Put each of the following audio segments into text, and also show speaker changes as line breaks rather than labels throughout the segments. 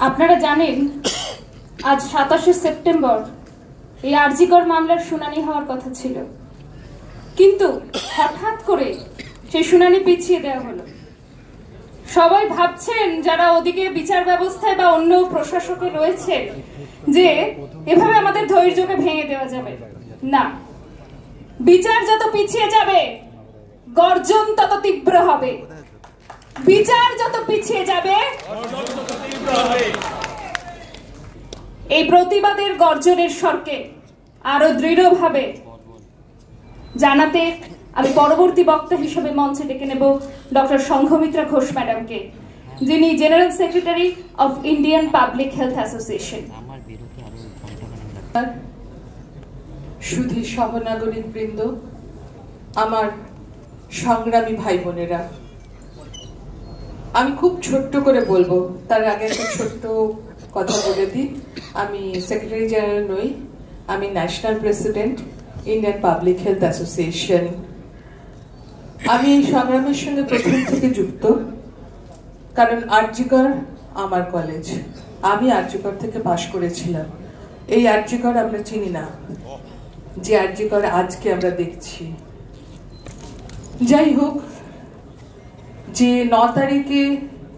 আপনারা জানেন আজ 27শে সেপ্টেম্বর এই আরজিকর মামলার শুনানি হওয়ার কথা ছিল, কিন্তু হঠাৎ করে সেই শুনানি পিছিয়ে দেওয়া হলো। সবাই ভাবছেন যারা ওদিকে বিচার ব্যবস্থায় বা অন্য প্রশাসকে রয়েছে যে এভাবে আমাদের ধৈর্যকে ভেঙে দেওয়া যাবে না। বিচার যত পিছিয়ে যাবে গর্জন তত তীব্র হবে। বিচার যত পিছিয়ে যাবে এই প্রতিবাদের গর্জনের স্বরকে আরো দৃঢ়ভাবে জানাতে আমি পরবর্তী বক্তা হিসেবে মঞ্চে ডেকে নেব ডক্টর সংঘমিত্রা ঘোষ ম্যাডামকে, যিনি general secretary of Indian public health association.
সুধী সহনাগরিক বৃন্দ, আমার সংগ্রামী ভাই বোনেরা, আমি খুব ছোট্ট করে বলবো, তার আগে একটা ছোট্ট কথা বলে দিই। আমি সেক্রেটারি জেনারেল নই, আমি national president Indian public health association. আমি এই সংগ্রামের সঙ্গে প্রথম থেকে যুক্ত, কারণ আরজিকর আমার কলেজ, আমি আরজিকর থেকে পাশ করেছিলাম। এই আরজিকর আমরা চিনি না, যে আরজিকর আজকে আমরা দেখছি। যাই হোক, যে 9 তারিখে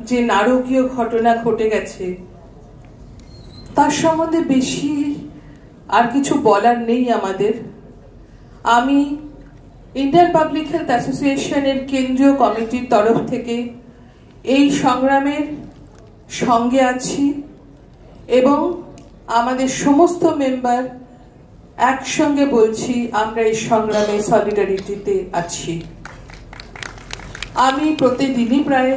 যে নারকীয় ঘটনা ঘটে গেছে তার সম্বন্ধে বেশি আর কিছু বলার নেই আমাদের। আমি ইন্ডিয়ান পাবলিক হেলথ অ্যাসোসিয়েশনের কেন্দ্রীয় কমিটির তরফ থেকে এই সংগ্রামের সঙ্গে আছি এবং আমাদের সমস্ত মেম্বার একসঙ্গে বলছি আমরা এই সংগ্রামে সলিডারিটিতে আছি। আমি প্রতিদিনই প্রায়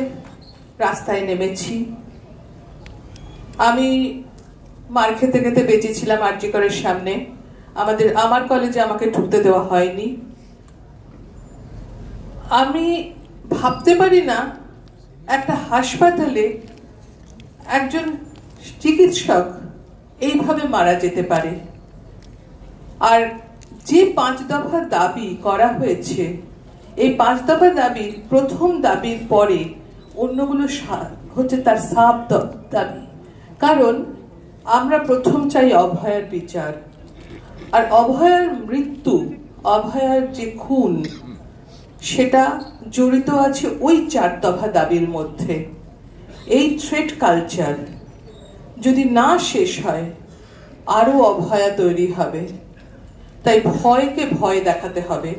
রাস্তায় নেমেছি। আমি মার খেতে খেতে বেঁচেছিলাম আরজিকরের সামনে। আমার কলেজে আমাকে ঢুকতে দেওয়া হয়নি। আমি ভাবতে পারি না একটা হাসপাতালে একজন চিকিৎসক এইভাবে মারা যেতে পারে। আর যে 5 দফা দাবি করা হয়েছে, এই 5 দফা দাবির প্রথম দাবির পরে অন্যগুলো হচ্ছে তার সাব দাবি। কারণ আমরা প্রথম চাই অভয়ার বিচার, আর অভয়ার মৃত্যু, অভয়ার যে খুন, সেটা জড়িত আছে ওই 4 দফা দাবির মধ্যে। এই থ্রেট কালচার যদি না শেষ হয় আরো অভয়া তৈরি হবে। তাই ভয়কে ভয় দেখাতে হবে।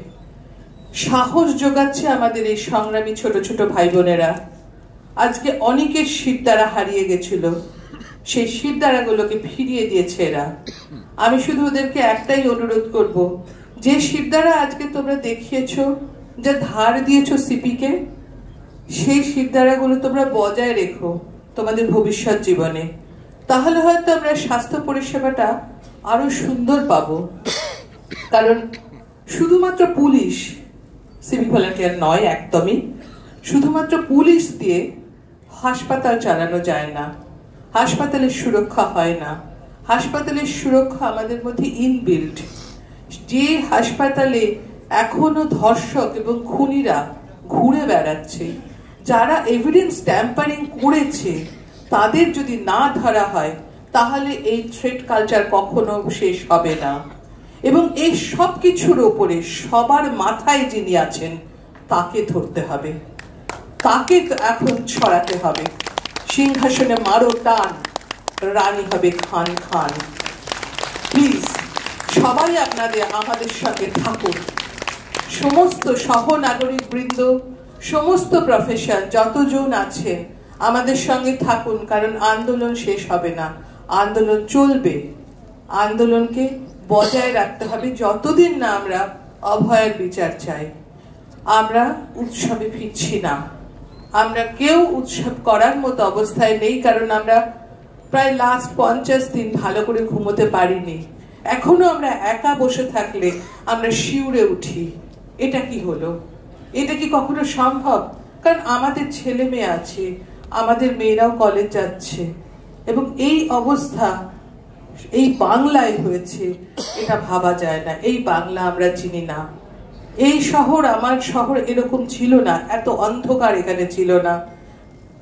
সাহস যোগাচ্ছে আমাদের এই সংগ্রামী ছোট ছোট ভাই বোনেরা। আজকে অনেকের শিরদাঁড়া হারিয়ে গেছিল, সেই শিরদাঁড়াগুলোকে ফিরিয়ে দিয়েছে এরা। আমি শুধু ওদেরকে একটাই অনুরোধ করব, যে শিরদাঁড়া আজকে তোমরা দেখিয়েছো, যা ধার দিয়েছো সিপিকে, সেই শিরদাঁড়াগুলো তোমরা বজায় রেখো তোমাদের ভবিষ্যৎ জীবনে। তাহলে হয়তো আমরা স্বাস্থ্য পরিষেবাটা আরো সুন্দর পাবো। কারণ শুধুমাত্র পুলিশ, সিভিক ভলান্টিয়ার নয়, একদমই শুধুমাত্র পুলিশ দিয়ে হাসপাতাল চালানো যায় না। হাসপাতালের সুরক্ষা হয় না। হাসপাতালের সুরক্ষা আমাদের মধ্যে ইনবিল্ট। যে হাসপাতালে এখনো ধর্ষক এবং খুনিরা ঘুরে বেড়াচ্ছে, যারা এভিডেন্স ট্যাম্পারিং করেছে, তাদের যদি না ধরা হয় তাহলে এই থ্রেট কালচার কখনো শেষ হবে না। এবং এই সব কিছুর ওপরে সবার মাথায় যিনি আছেন তাকে ধরতে হবে, তাকে এখন ছড়াতে হবে। সিংহাসনে মারো টান, রানী হবে খান খান। প্লিজ সবাই আমাদের সঙ্গে থাকুন। সমস্ত সহনাগরিক বৃন্দ, সমস্ত প্রফেশন যতজন আছেন আমাদের সঙ্গে থাকুন। কারণ আন্দোলন শেষ হবে না, আন্দোলন চলবে। আন্দোলনকে বজায় রাখতে হবে যতদিন না আমরা অভয়ের বিচার চাই। আমরা উৎসবে ফিরছি না, আমরা কেউ উৎসব করার মতো অবস্থায় নেই। কারণ আমরা প্রায় লাস্ট 50 দিন ভালো করে ঘুমোতে পারিনি। এখনো আমরা একা বসে থাকলে আমরা শিউরে উঠি, এটা কি হলো, এটা কি কখনো সম্ভব? কারণ আমাদের ছেলে মেয়ে আছে, আমাদের মেয়েরাও কলেজ যাচ্ছে, এবং এই অবস্থা এই বাংলায় হয়েছে, এটা ভাবা যায় না। এই বাংলা আমরা চিনি না। এই শহর, আমার শহর এরকম ছিল না, এত অন্ধকার এখানে ছিল না।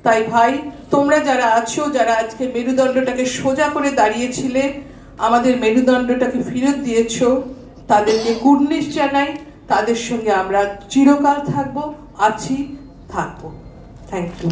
তাই ভাই, তোমরা যারা আছো, যারা আজকে মেরুদণ্ডটাকে সোজা করে দাঁড়িয়েছিলে, আমাদের মেরুদণ্ডটাকে ফেরত দিয়েছো, তাদেরকে কুর্নিশ জানাই। তাদের সঙ্গে আমরা চিরকাল থাকবো, আছি, থাকবো। Thank you.